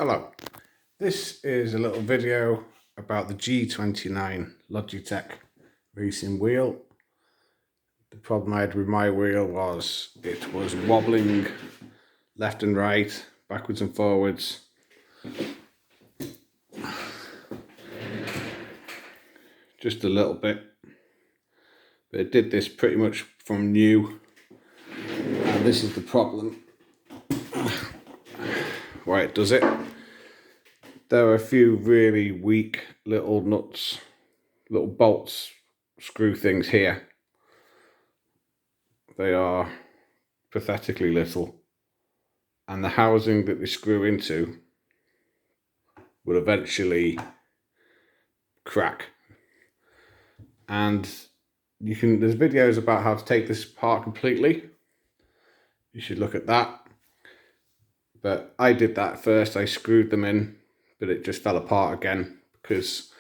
Hello, this is a little video about the G29 Logitech racing wheel. The problem I had with my wheel was it was wobbling left and right, backwards and forwards. Just a little bit, but it did this pretty much from new, and this is the problem why it does it. There are a few really weak little nuts, little bolts, screw things here. They are pathetically little, and the housing that they screw into will eventually crack. And there's videos about how to take this apart completely. You should look at that. But I did that first. I screwed them in, but it just fell apart again because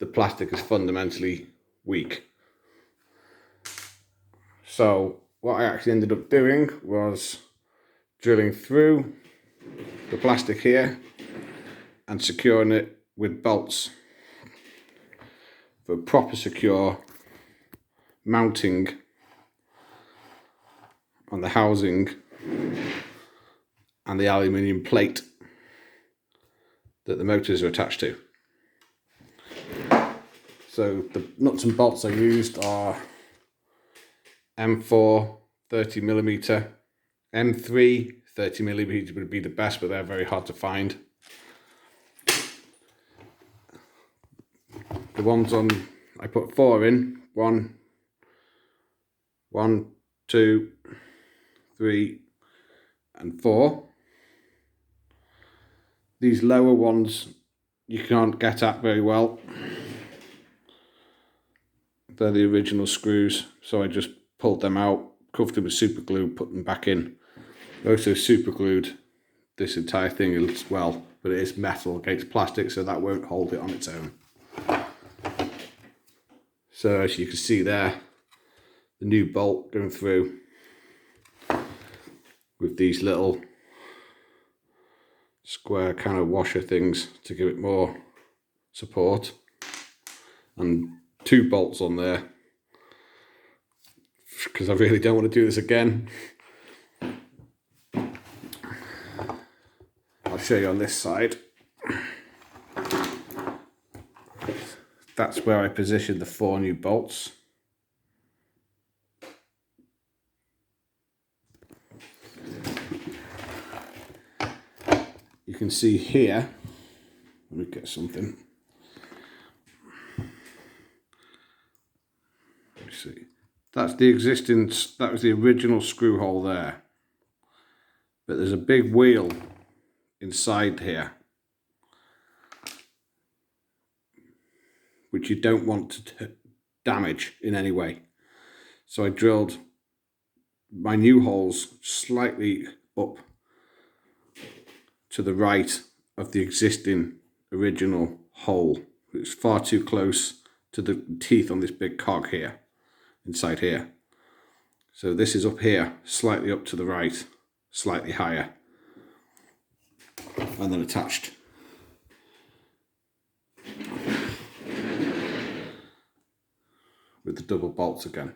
the plastic is fundamentally weak. So what I actually ended up doing was drilling through the plastic here and securing it with bolts for proper secure mounting on the housing and the aluminium plate that the motors are attached to. So the nuts and bolts I used are M4 30mm, M3 30mm would be the best, but they're very hard to find. The ones I put 4 in, 1, 2, 3 and 4. These lower ones you can't get at very well. They're the original screws, so I just pulled them out, covered them with super glue, put them back in. I also super glued this entire thing as well, but it is metal against plastic, so that won't hold it on its own. So as you can see there, the new bolt going through with these little square kind of washer things to give it more support, and 2 bolts on there because I really don't want to do this again. I'll show you on this side. That's where I positioned the 4 new bolts. You can see here, let me get something. Let me see. That's the existing, that was the original screw hole there. But there's a big wheel inside here, which you don't want to damage in any way. So I drilled my new holes slightly up to the right of the existing original hole. It's far too close to the teeth on this big cog here, inside here. So this is up here, slightly up to the right, slightly higher, and then attached. With the double bolts again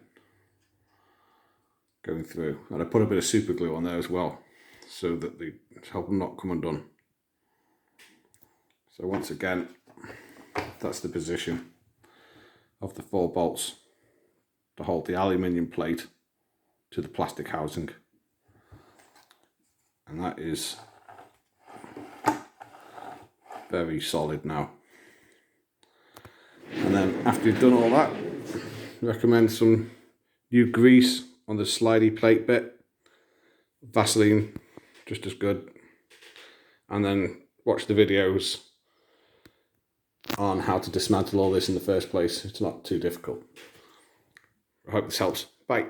going through, and I put a bit of super glue on there as well so that they help them not come undone. So once again, that's the position of the 4 bolts to hold the aluminium plate to the plastic housing, and that is very solid now. And then after you've done all that, recommend some new grease on the slidey plate bit, Vaseline just as good, and then watch the videos on how to dismantle all this in the first place. It's not too difficult. I hope this helps. Bye.